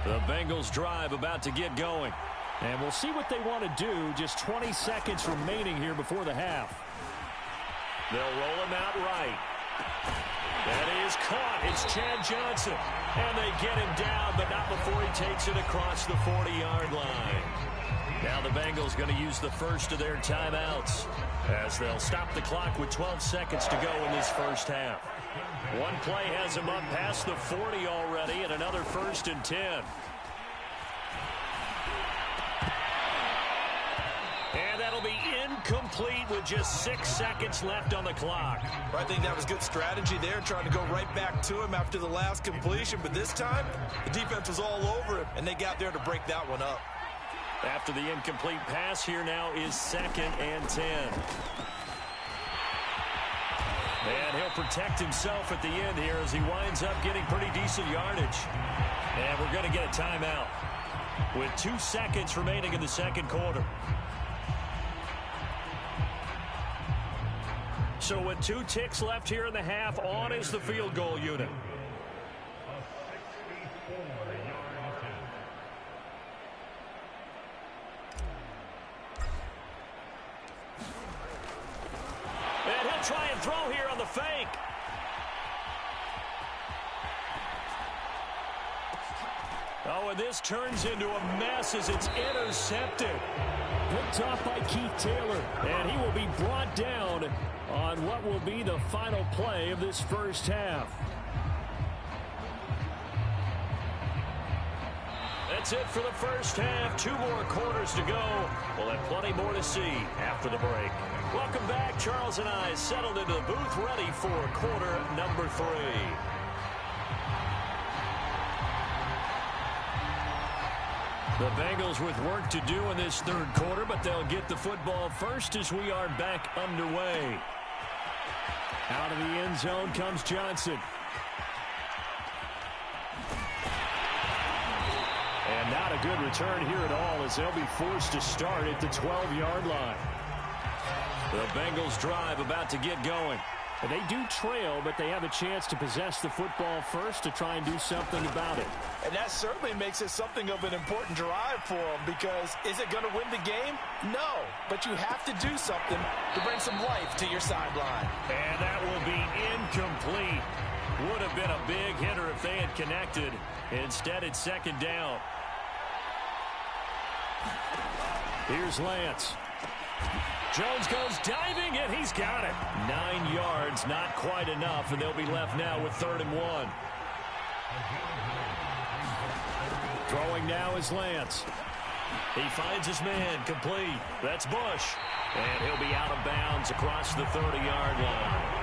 The Bengals drive about to get going. And we'll see what they want to do. Just 20 seconds remaining here before the half. They'll roll him out right. That is caught. It's Chad Johnson. And they get him down, but not before he takes it across the 40-yard line. Now the Bengals going to use the first of their timeouts as they'll stop the clock with 12 seconds to go in this first half. One play has him up past the 40 already, and another 1st and 10. And that'll be incomplete with just 6 seconds left on the clock. I think that was good strategy there, trying to go right back to him after the last completion. But this time, the defense was all over him, and they got there to break that one up. After the incomplete pass, here now is 2nd and 10. And he'll protect himself at the end here as he winds up getting pretty decent yardage. And we're going to get a timeout with 2 seconds remaining in the second quarter. So with 2 ticks left here in the half, on is the field goal unit. And he'll try and throw here on the fake. Oh, and this turns into a mess as it's intercepted. Picked off by Keith Taylor, and he will be brought down on what will be the final play of this first half. That's it for the first half. 2 more quarters to go. We'll have plenty more to see after the break. Welcome back. Charles and I settled into the booth ready for quarter number 3. The Bengals with work to do in this third quarter, but they'll get the football first as we are back underway. Out of the end zone comes Johnson. And not a good return here at all as they'll be forced to start at the 12-yard line. The Bengals drive about to get going. They do trail, but they have a chance to possess the football first to try and do something about it. And that certainly makes it something of an important drive for them, because is it going to win the game? No, but you have to do something to bring some life to your sideline. And that will be incomplete. Would have been a big hitter if they had connected. Instead, it's 2nd down. Here's Lance. Jones goes diving, and he's got it. 9 yards, not quite enough, and they'll be left now with 3rd and 1. Throwing now is Lance. He finds his man, complete. That's Bush. And he'll be out of bounds across the 30-yard line.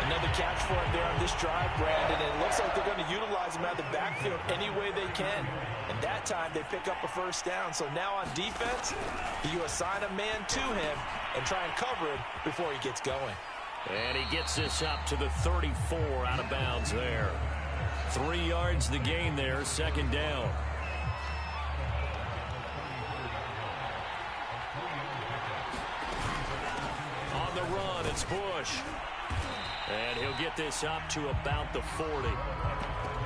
Another catch for him there on this drive, Brandon. And it looks like they're going to utilize him out of the backfield any way they can. And that time they pick up a 1st down. So now on defense, you assign a man to him and try and cover him before he gets going. And he gets this up to the 34, out of bounds there. 3 yards the gain there, 2nd down. On the run, it's Bush. And he'll get this up to about the 40.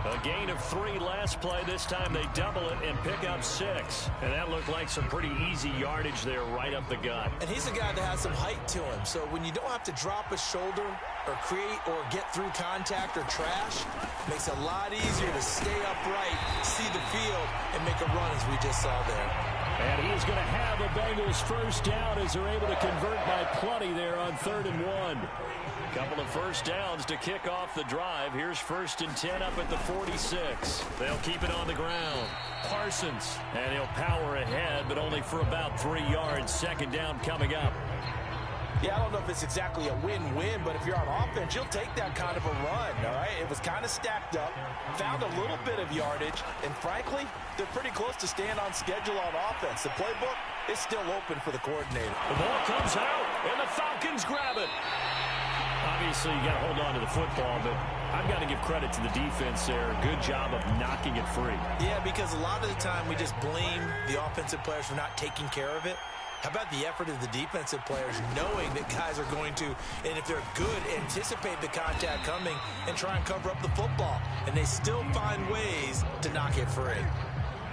A gain of 3 last play. This time they double it and pick up 6. And that looked like some pretty easy yardage there right up the gut. And he's a guy that has some height to him. So when you don't have to drop a shoulder or create or get through contact or trash, it makes it a lot easier to stay upright, see the field, and make a run as we just saw there. And he is going to have a Bengals 1st down as they're able to convert by plenty there on 3rd and 1. Couple of 1st downs to kick off the drive. Here's 1st and 10 up at the 46. They'll keep it on the ground. Parsons, and he'll power ahead, but only for about 3 yards. 2nd down coming up. Yeah, I don't know if it's exactly a win-win, but if you're on offense, you'll take that kind of a run, all right? It was kind of stacked up, found a little bit of yardage, and frankly, they're pretty close to staying on schedule on offense. The playbook is still open for the coordinator. The ball comes out, and the Falcons grab it. Obviously, you got to hold on to the football, but I've got to give credit to the defense there. Good job of knocking it free. Yeah, because a lot of the time we just blame the offensive players for not taking care of it. How about the effort of the defensive players knowing that guys are going to, and if they're good, anticipate the contact coming and try and cover up the football. And they still find ways to knock it free.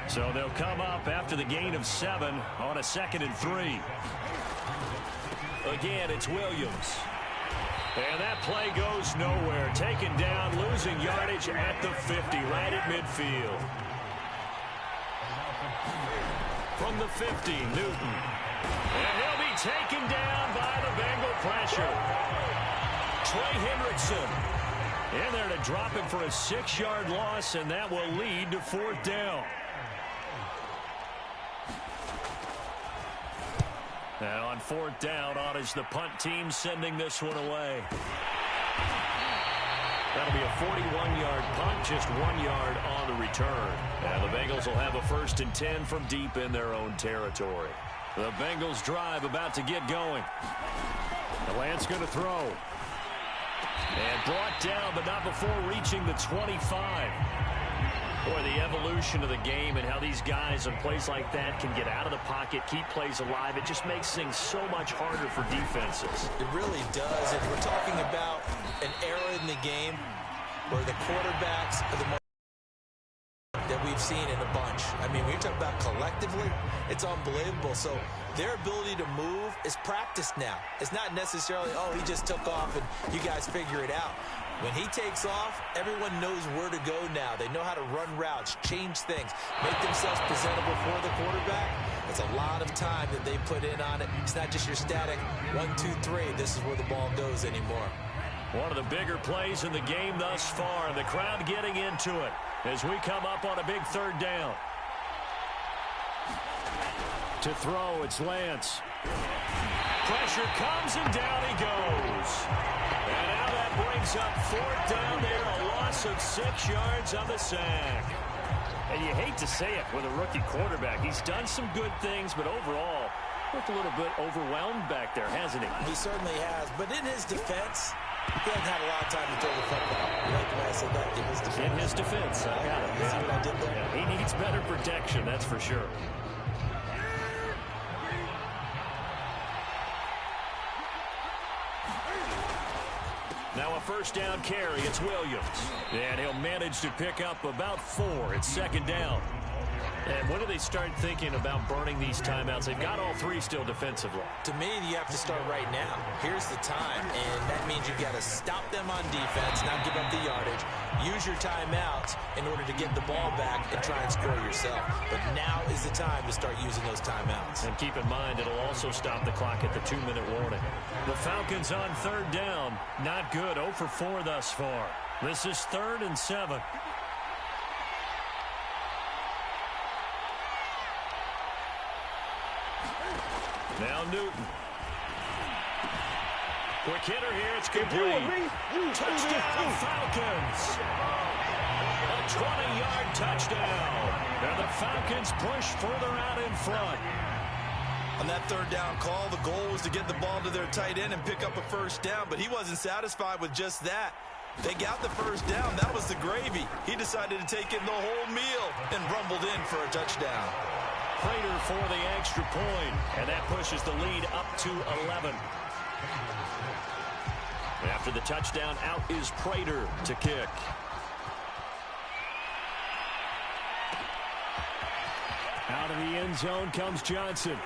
So they'll come up after the gain of 7 on a 2nd and 3. Again, it's Williams. And that play goes nowhere. Taken down, losing yardage at the 50, right at midfield. From the 50, Newton. And he'll be taken down by the Bengal pressure. Trey Hendrickson in there to drop him for a 6-yard loss, and that will lead to 4th down. And on 4th down, on is the punt team sending this one away. That'll be a 41-yard punt, just 1 yard on the return. And the Bengals will have a 1st and 10 from deep in their own territory. The Bengals drive about to get going. The Lance going to throw. And brought down, but not before reaching the 25. Boy, the evolution of the game and how these guys in plays like that can get out of the pocket, keep plays alive, it just makes things so much harder for defenses. It really does. And we're talking about an era in the game where the quarterbacks are the most that we've seen in a bunch. I mean, when you're talking about collectively, it's unbelievable. So their ability to move is practiced now. It's not necessarily, oh, he just took off and you guys figure it out. When he takes off, everyone knows where to go now. They know how to run routes, change things, make themselves presentable for the quarterback. It's a lot of time that they put in on it. It's not just your static 1, 2, 3. This is where the ball goes anymore. One of the bigger plays in the game thus far. The crowd getting into it as we come up on a big 3rd down. To throw, it's Lance. Pressure comes and down he goes. And now that brings up 4th down there, a loss of 6 yards on the sack. And you hate to say it with a rookie quarterback. He's done some good things, but overall, looked a little bit overwhelmed back there, hasn't he? He certainly has. But in his defense, he hasn't had a lot of time to throw the football. You like the way I said that? In his defense. In his defense. I got it. See what I did there? Yeah, he needs better protection, that's for sure. Now a 1st down carry. It's Williams. And he'll manage to pick up about 4. It's 2nd down. And when do they start thinking about burning these timeouts? They've got all 3 still defensively. To me, you have to start right now. Here's the time, and that means you've got to stop them on defense, not give up the yardage. Use your timeouts in order to get the ball back and try and score yourself. But now is the time to start using those timeouts. And keep in mind, it'll also stop the clock at the 2-minute warning. The Falcons on 3rd down. Not good. 0 for 4 thus far. This is 3rd and 7. Now Newton. Quick hitter here. It's complete. Touchdown, Falcons. A 20-yard touchdown. And the Falcons push further out in front. On that 3rd down call, the goal was to get the ball to their tight end and pick up a 1st down, but he wasn't satisfied with just that. They got the 1st down. That was the gravy. He decided to take in the whole meal and rumbled in for a touchdown. Prater for the extra point, and that pushes the lead up to 11. After the touchdown, out is Prater to kick. Out of the end zone comes Johnson.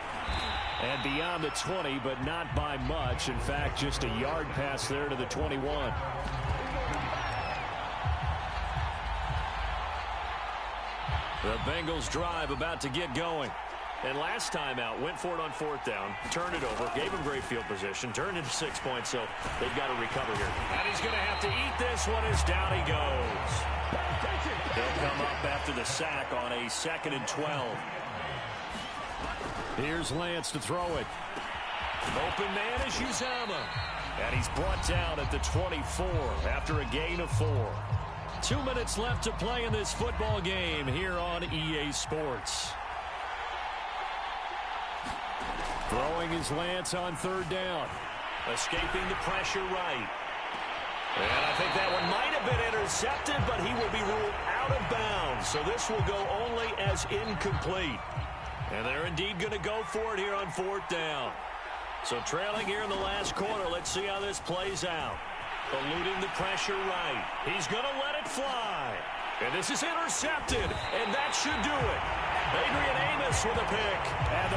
And beyond the 20, but not by much. In fact, just a yard pass there to the 21. The Bengals drive about to get going. And last time out, went for it on 4th down, turned it over, gave him great field position, turned into 6 points, so they've got to recover here. And he's going to have to eat this one as down he goes. They'll come up after the sack on a 2nd and 12. Here's Lance to throw it. Open man is Uzama. And he's brought down at the 24 after a gain of 4. 2 minutes left to play in this football game here on EA Sports. Throwing is Lance on 3rd down. Escaping the pressure right. And I think that one might have been intercepted, but he will be ruled out of bounds. So this will go only as incomplete. And they're indeed going to go for it here on 4th down. So trailing here in the last quarter. Let's see how this plays out. Eluding the pressure right. He's going to let it fly. And this is intercepted. And that should do it. Adrian Amos with a pick. And